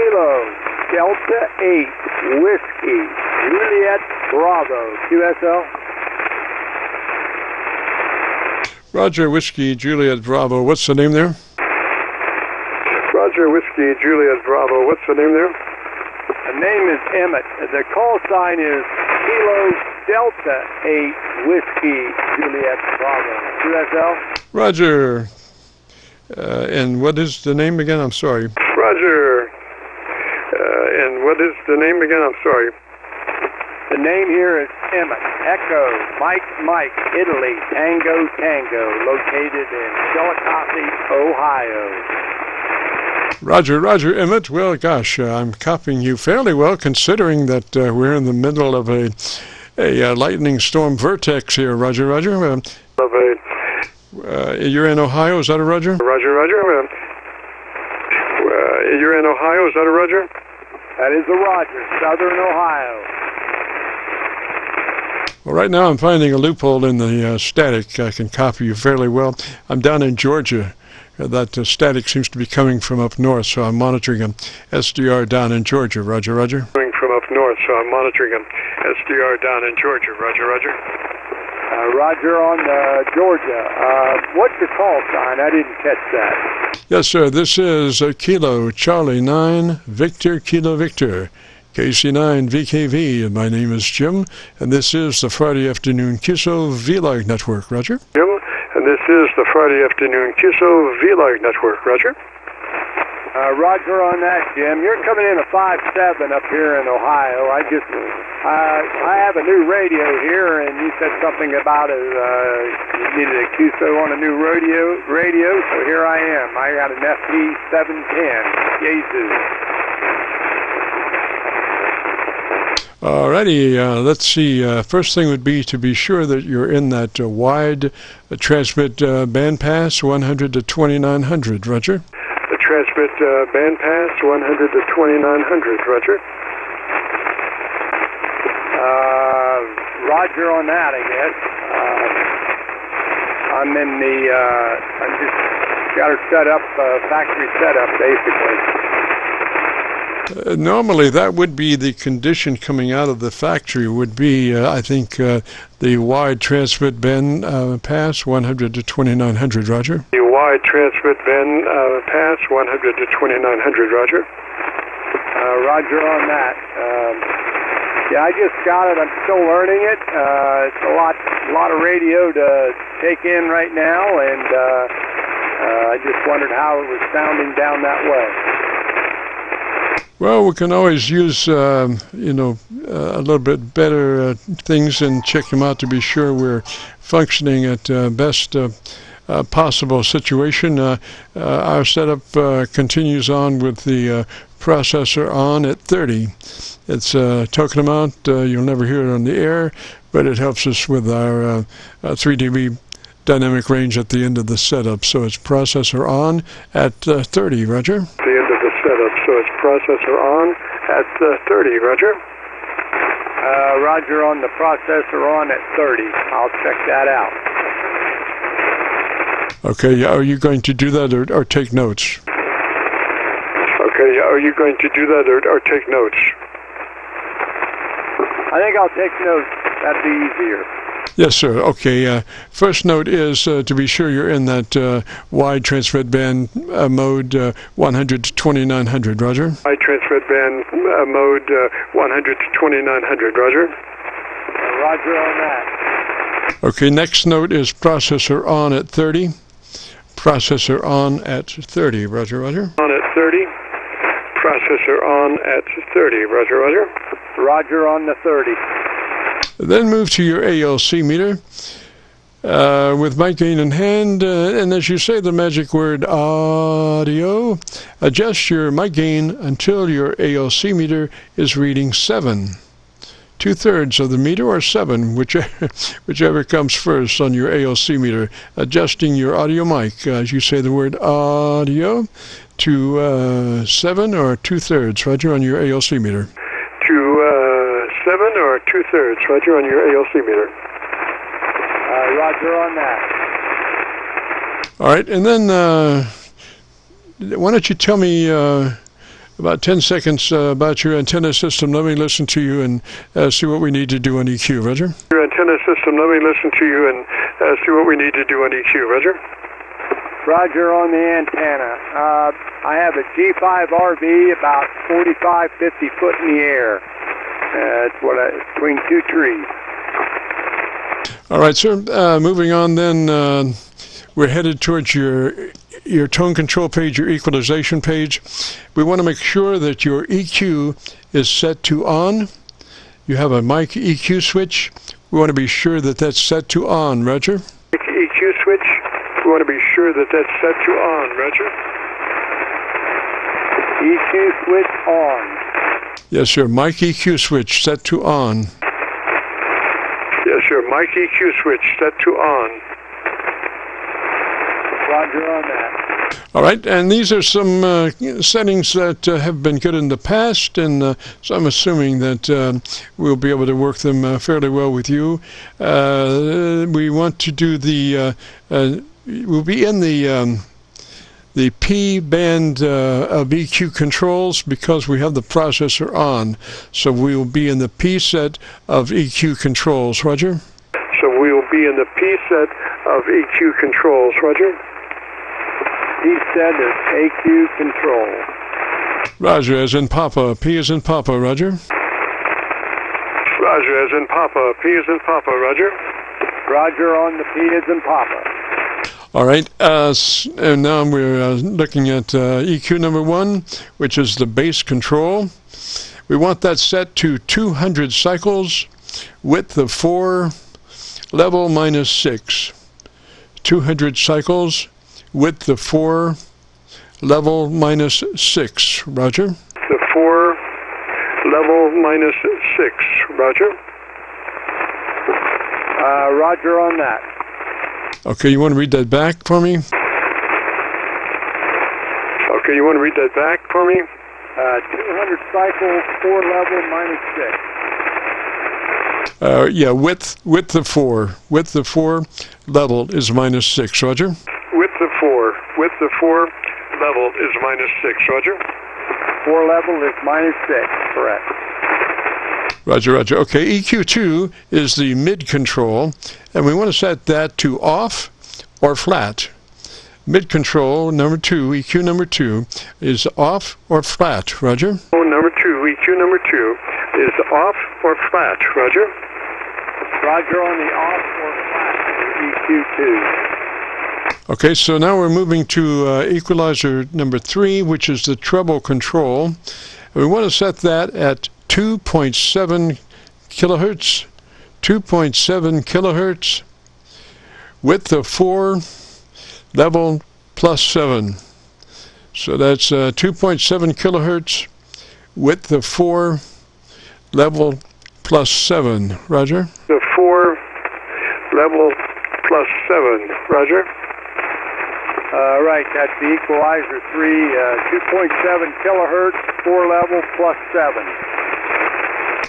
Kilo Delta 8 Whiskey Juliet Bravo QSL. Roger, Whiskey Juliet Bravo. What's the name there? Roger, Whiskey Juliet Bravo. What's the name there? The name is Emmett. The call sign is Kilo Delta 8 Whiskey Juliet Bravo QSL. Roger. And what is the name again? I'm sorry. Roger. And what is the name again? I'm sorry. The name here is Emmett. Echo, Mike, Italy, Tango, located in Chillicothe, Ohio. Roger, Emmett. Well, gosh, I'm copying you fairly well, considering that we're in the middle of a lightning storm vortex here. Roger. You're in Ohio, is that a Roger? Roger. You're in Ohio, is that a Roger? That is a Roger, Southern Ohio. Well, right now I'm finding a loophole in the static. I can copy you fairly well. I'm down in Georgia. That static seems to be coming from up north, so I'm monitoring an SDR down in Georgia. Roger. Coming from up north, so I'm monitoring an SDR down in Georgia. Roger. Roger on Georgia. What's your call sign? I didn't catch that. Yes, sir. This is Kilo Charlie 9 Victor Kilo Victor. KC9VKV, and my name is Jim, and this is the Friday afternoon Qso-Vlog network. Roger. Jim, and this is the Friday afternoon Qso-Vlog network. Roger. Roger on that, Jim. You're coming in a 5-7 up here in Ohio. I have a new radio here, and you said something about you needed a Qso on a new radio, so here I am. I got an FT-710. Jesus. Alrighty, let's see. First thing would be to be sure that you're in that wide transmit bandpass 100 to 2900. Roger. The transmit bandpass 100 to 2900. Roger. Roger on that, I guess. I'm in the. I'm just got her set up, factory setup, basically. Normally, that would be the condition coming out of the factory. Would be, I think, the wide transmit band pass 100 to 2900. Roger. The wide transmit band pass 100 to 2900. Roger. Roger on that. Yeah, I just got it. I'm still learning it. It's a lot of radio to take in right now, and I just wondered how it was sounding down that way. Well, we can always use, a little bit better things and check them out to be sure we're functioning at best possible situation. Our setup continues on with the processor on at 30. It's a token amount. You'll never hear it on the air, but it helps us with our 3 dB dynamic range at the end of the setup. So it's processor on at 30. Roger. The end of the setup. So it's processor on at 30. Roger. Roger on the processor on at 30. I'll check that out. Okay. Are you going to do that or take notes? Okay. Are you going to do that or take notes? I think I'll take notes. That'd be easier. Yes, sir. Okay. First note is to be sure you're in that wide transmit band mode 100 to 2900. Roger. Wide transmit band mode 100 to 2900. Roger. Roger on that. Okay. Next note is processor on at 30. Processor on at 30. Roger. On at 30. Processor on at 30. Roger. Roger on the 30. Then move to your ALC meter with mic gain in hand, and as you say the magic word audio, adjust your mic gain until your ALC meter is reading 7. 2/3 of the meter or 7, whichever comes first on your ALC meter. Adjusting your audio mic as you say the word audio to 7 or 2/3. Roger on your ALC meter. To 7 or 2/3. Roger on your ALC meter. Roger on that. All right, and then why don't you tell me about 10 seconds about your antenna system. Let me listen to you and see what we need to do on EQ. Roger. Your antenna system. Let me listen to you and see what we need to do on EQ. Roger. Roger on the antenna. I have a G5RV about 45, 50 foot in the air. It's between two trees. All right, sir. Moving on then, we're headed towards your tone control page, your equalization page. We want to make sure that your EQ is set to on. You have a mic EQ switch. We want to be sure that that's set to on. Roger. EQ switch. We want to be sure that that's set to on. Roger. EQ switch on. Yes, sir. Mic EQ switch set to on. Yes, sir. Mic EQ switch set to on. Roger on that. All right, and these are some settings that have been good in the past, and so I'm assuming that we'll be able to work them fairly well with you. We want to do we'll be in the P band of EQ controls because we have the processor on. So we will be in the P set of EQ controls. Roger? So we will be in the P set of EQ controls. Roger? P set of EQ control. Roger, as in Papa. P as in Papa. Roger? Roger, as in Papa. P as in Papa. Roger? Roger on the P as in Papa. All right, and now we're looking at EQ number 1, which is the bass control. We want that set to 200 cycles, width of 4, level -6. 200 cycles, width of 4, level -6. Roger? The 4, level -6. Roger? Roger on that. Okay, you want to read that back for me? Okay, you want to read that back for me? 200 cycles, 4 level -6. Yeah, width of 4. Width of 4, level is -6. Roger? Width of 4. Width of 4, level is -6. Roger? 4 level is -6. Correct. Roger, roger. Okay, EQ2 is the mid control, and we want to set that to off or flat. Mid control number 2, EQ number 2, is off or flat. Roger? Number 2, EQ number 2, is off or flat. Roger? Roger on the off or flat EQ2. Okay, so now we're moving to equalizer number 3, which is the treble control. We want to set that at 2.7 kilohertz, 2.7 kilohertz, width of 4, level +7. So that's 2.7 kilohertz, width of 4, level +7. Roger? The 4, level +7. Roger? Right, that's the equalizer 3, 2.7 kilohertz, 4 level +7.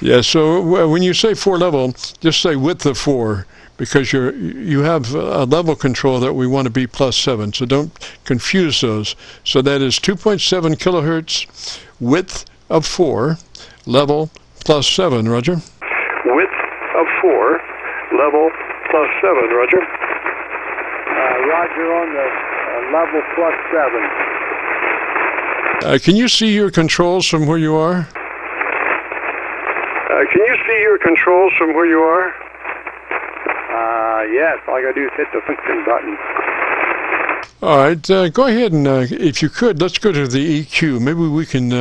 Yeah, so when you say 4 level, just say width of 4, because you have a level control that we want to be +7, so don't confuse those. So that is 2.7 kilohertz, width of 4, level +7. Roger? Width of 4, level +7. Roger? Roger on the level +7. Can you see your controls from where you are? Can you see your controls from where you are? Yes, all I gotta do is hit the function button. All right, go ahead and, if you could, let's go to the EQ. Maybe we can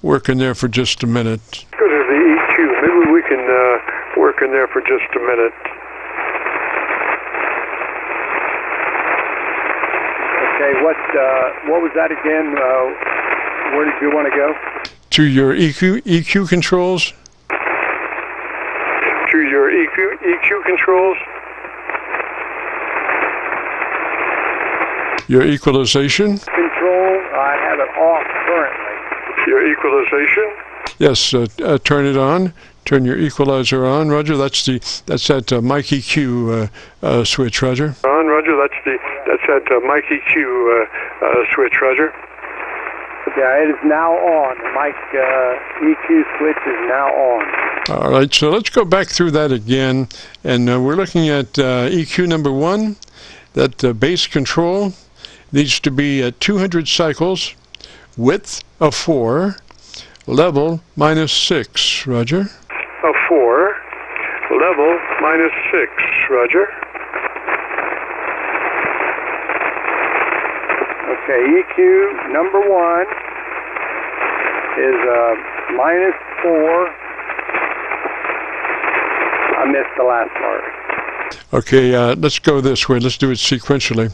work in there for just a minute. Go to the EQ. Maybe we can work in there for just a minute. Okay, what was that again? Where did you want to go? To your EQ controls. To your EQ controls. Your equalization. Control, I have it off currently. Your equalization. Yes, turn it on. Turn your equalizer on, Roger. That's that mic EQ switch, Roger. On, Roger. That's that mic EQ switch, Roger. Yeah, it is now on. The mic EQ switch is now on. All right, so let's go back through that again. And we're looking at EQ number 1. That bass control needs to be at 200 cycles, width of 4, level -6. Roger. Of 4, level -6. Roger. Okay, EQ number 1 is -4. I missed the last part. Okay, let's go this way. Let's do it sequentially.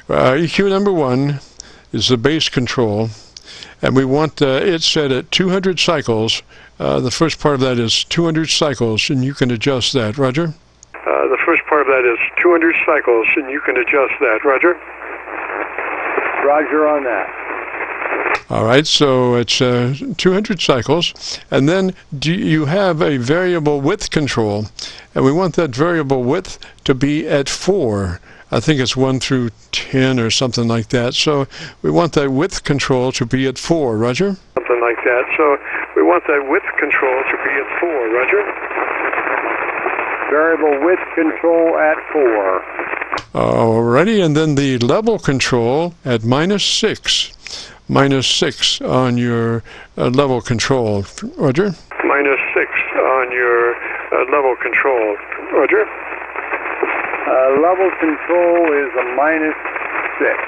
EQ number 1 is the bass control, and we want it set at 200 cycles. The first part of that is 200 cycles, and you can adjust that. Roger? The first part of that is 200 cycles, and you can adjust that. Roger? Roger on that. All right, so it's 200 cycles, and then you have a variable width control, and we want that variable width to be at 4. I think it's 1 through 10 or something like that. So we want that width control to be at 4. Roger? Something like that. So we want that width control to be at 4. Roger? Variable width control at 4. Alrighty, and then the level control at -6. -6 on your level control. Roger? -6 on your level control. Roger? Level control is a -6.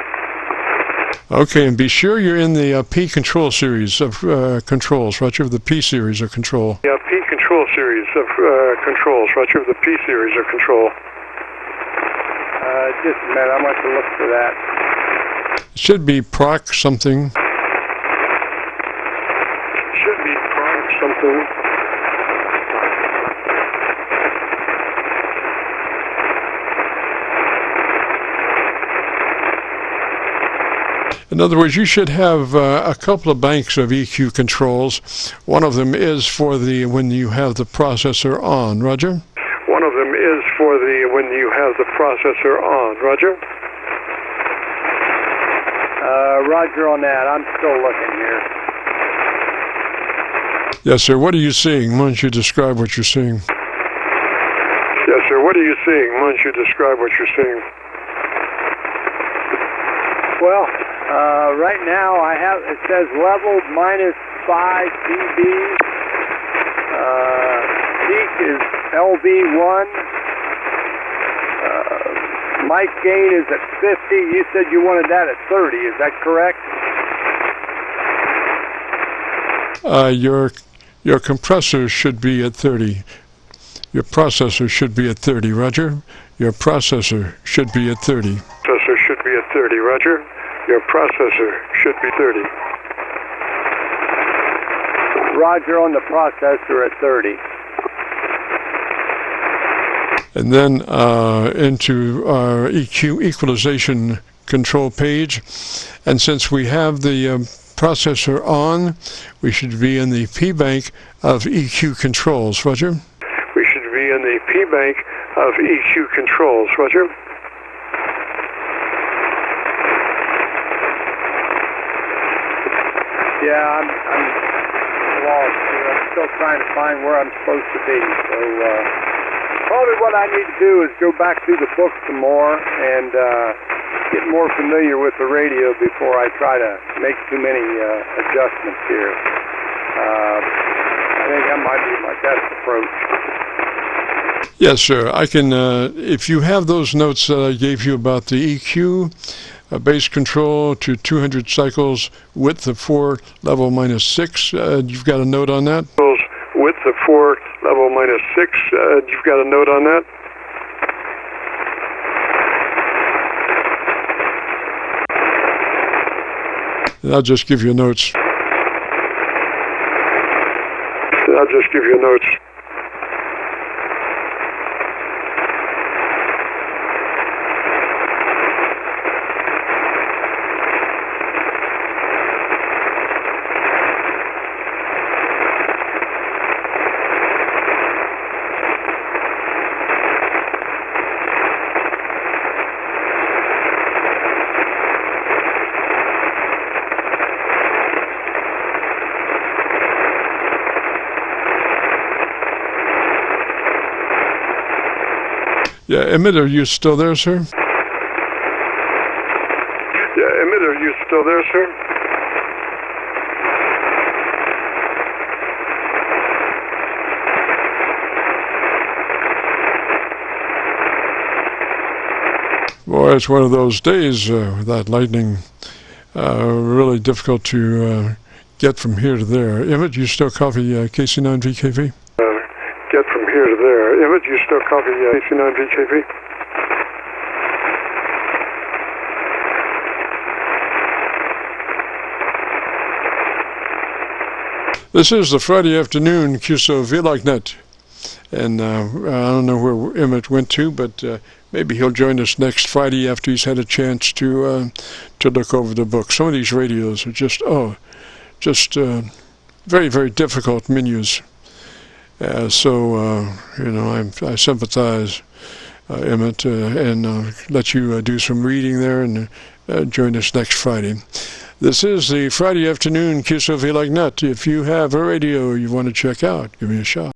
Okay, and be sure you're in the P control series of controls. Roger, the P series of control. Yeah, P control series of controls. Roger, the P series of control. Just a minute, I'm going to look for that. It should be proc something. Should be proc something. In other words, you should have a couple of banks of EQ controls. One of them is for the when you have the processor on. Roger? One of them is for the when you have the processor on. Roger? Roger on that. I'm still looking here. Yes, sir. What are you seeing? Why don't you describe what you're seeing? Yes, sir. What are you seeing? Why don't you describe what you're seeing? Well, right now I have, it says level -5 dB. Peak is LB1. Mic gain is at 50. You said you wanted that at 30. Is that correct? Your compressor should be at 30. Your processor should be at 30. Roger? Your processor should be at 30. Processor should be at 30. Roger? Your processor should be 30. Roger on the processor at 30. And then into our EQ equalization control page. And since we have the processor on, we should be in the P bank of EQ controls. Roger? We should be in the P bank of EQ controls. Roger? Yeah, I'm lost here. I'm still trying to find where I'm supposed to be. So probably what I need to do is go back through the book some more and get more familiar with the radio before I try to make too many adjustments here. I think that might be my best approach. Yes, sir. I can, if you have those notes that I gave you about the EQ, bass control to 200 cycles, width of 4, level -6, you've got a note on that? Width of 4, level -6, you've got a note on that? I'll just give you notes. I'll just give you notes. Yeah, Emmett, are you still there, sir? Yeah, Emmett, are you still there, sir? Boy, it's one of those days with that lightning. Really difficult to get from here to there. Emmett, you still copy KC9VKV? Get from here to there. Emmett, you still copy KC9VKV? This is the Friday afternoon Qso-Vlog net. And I don't know where Emmett went to, but maybe he'll join us next Friday after he's had a chance to look over the book. Some of these radios are just very, very difficult menus. So I sympathize, Emmett, and let you do some reading there and join us next Friday. This is the Friday afternoon Qso-Vlog net. If you have a radio you want to check out, give me a shout.